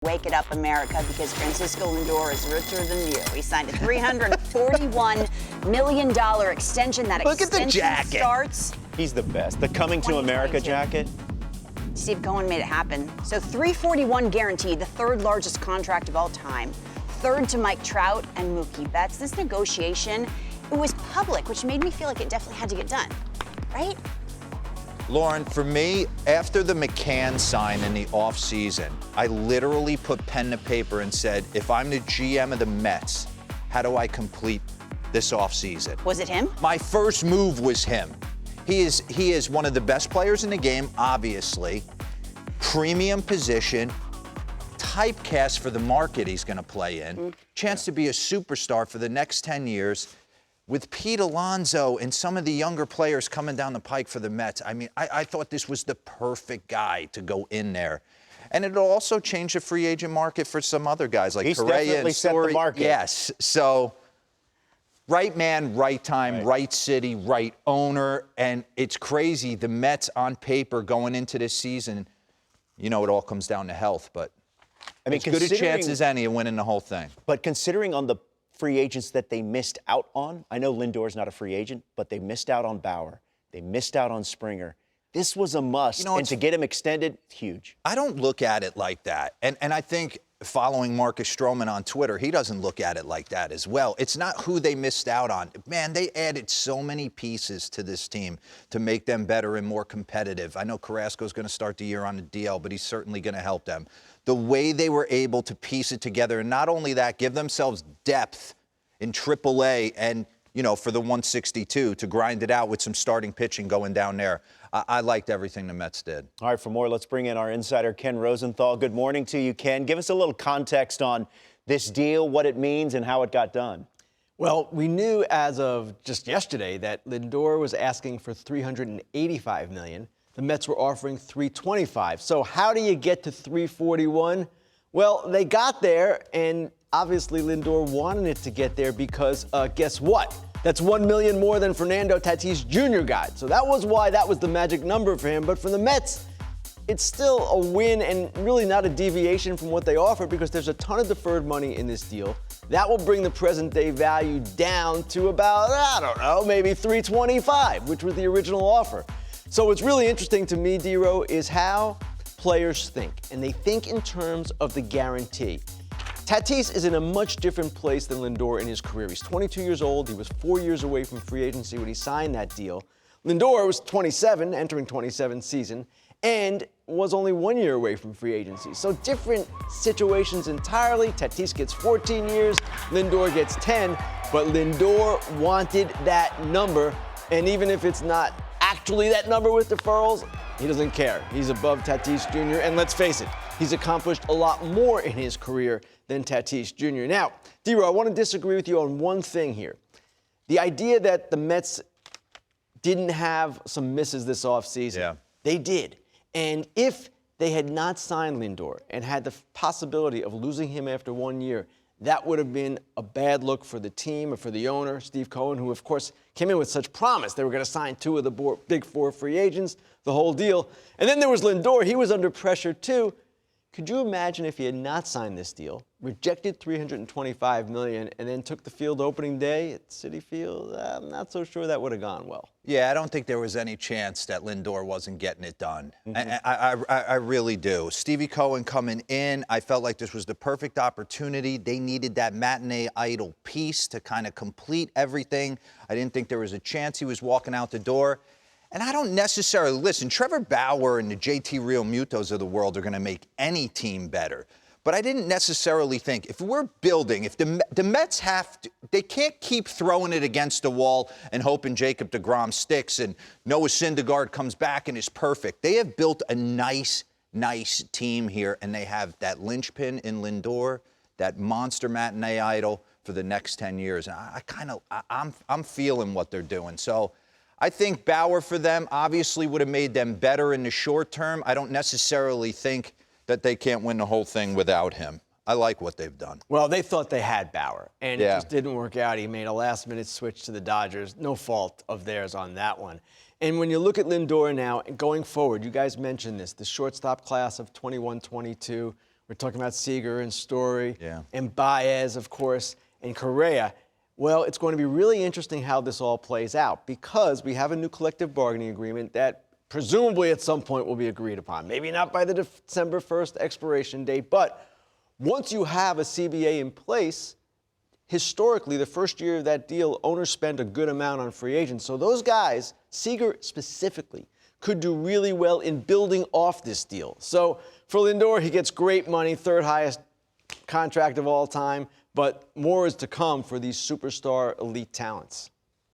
Wake it up, America, because Francisco Lindor is richer than you. He signed a $341 million extension. That Look at the jacket. Starts. He's the best. The Coming to America jacket. Steve Cohen made it happen. So $341 guaranteed, the third largest contract of all time. Third to Mike Trout and Mookie Betts. This negotiation, it was public, which made me feel like it definitely had to get done, right? Lauren, for me, after the McCann sign in the offseason, I literally put pen to paper and said, if I'm the GM of the Mets, how do I complete this offseason? Was it him? My first move was him. He is one of the best players in the game, obviously. Premium position, typecast for the market he's going to play in. Chance to be a superstar for the next 10 years. With Pete Alonso and some of the younger players coming down the pike for the Mets, I mean, I thought this was the perfect guy to go in there. And it'll also change the free agent market for some other guys like Correa and set the market. Yes. So, right man, right time, right city, right owner. And it's crazy. The Mets on paper going into this season, you know, it all comes down to health. But I mean, as good a chance as any of winning the whole thing. But considering on the free agents that they missed out on, I know Lindor's not a free agent, but they missed out on Bauer. They missed out on Springer. This was a must, and to get him extended, huge. I don't look at it like that. And I think following Marcus Stroman on Twitter, he doesn't look at it like that as well. It's not who they missed out on. Man, they added so many pieces to this team to make them better and more competitive. I know Carrasco's going to start the year on the DL, but he's certainly going to help them. The way they were able to piece it together, and not only that, give themselves depth in AAA and, you know, for the 162 to grind it out with some starting pitching going down there. I liked everything the Mets did. All right, for more, let's bring in our insider, Ken Rosenthal. Good morning to you, Ken. Give us a little context on this deal, what it means, and how it got done. Well, we knew as of just yesterday that Lindor was asking for $385 million. The Mets were offering $325. So how do you get to $341? Well, they got there, and obviously Lindor wanted it to get there because guess what? That's $1 million more than Fernando Tatis Jr. got. So that was why that was the magic number for him. But for the Mets, it's still a win and really not a deviation from what they offered because there's a ton of deferred money in this deal. That will bring the present day value down to about, I don't know, maybe $325, which was the original offer. So what's really interesting to me, D-Row, is how players think. And they think in terms of the guarantee. Tatis is in a much different place than Lindor in his career. He's 22 years old. He was 4 years away from free agency when he signed that deal. Lindor was 27, entering 27th season, and was only 1 year away from free agency. So different situations entirely. Tatis gets 14 years, Lindor gets 10, but Lindor wanted that number, and even if it's not actually that number with deferrals, he doesn't care. He's above Tatis Jr., and let's face it, he's accomplished a lot more in his career than Tatis Jr. Now, D-Row, I want to disagree with you on one thing here. The idea that the Mets didn't have some misses this offseason, they did. And if they had not signed Lindor and had the possibility of losing him after 1 year, that would have been a bad look for the team or for the owner, Steve Cohen, who, of course, came in with such promise. They were going to sign two of the big four free agents, the whole deal. And then there was Lindor. He was under pressure, too. Could you imagine if he had not signed this deal, rejected $325 million, and then took the field opening day at Citi Field? I'm not so sure that would have gone well. Yeah, I don't think there was any chance that Lindor wasn't getting it done. I really do. Stevie Cohen coming in, I felt like this was the perfect opportunity. They needed that matinee idol piece to kind of complete everything. I didn't think there was a chance he was walking out the door. And I don't necessarily, listen, Trevor Bauer and the JT Realmutos of the world are going to make any team better. But I didn't necessarily think, if we're building, if the Mets have to, they can't keep throwing it against the wall and hoping Jacob deGrom sticks and Noah Syndergaard comes back and is perfect. They have built a nice team here, and they have that linchpin in Lindor, that monster matinee idol for the next 10 years. And I'm feeling what they're doing. So I think Bauer for them obviously would have made them better in the short term. I don't necessarily think that they can't win the whole thing without him. I like what they've done. Well, they thought they had Bauer, and it just didn't work out. He made a last-minute switch to the Dodgers. No fault of theirs on that one. And when you look at Lindor now, going forward, you guys mentioned this, the shortstop class of 21-22, We're talking about Seager and Story Yeah. and Baez, of course, and Correa. Well, it's going to be really interesting how this all plays out because we have a new collective bargaining agreement that presumably at some point will be agreed upon. Maybe not by the December 1st expiration date, but once you have a CBA in place, historically, the first year of that deal, owners spend a good amount on free agents. So those guys, Seager specifically, could do really well in building off this deal. So for Lindor, he gets great money, third highest contract of all time, but more is to come for these superstar elite talents.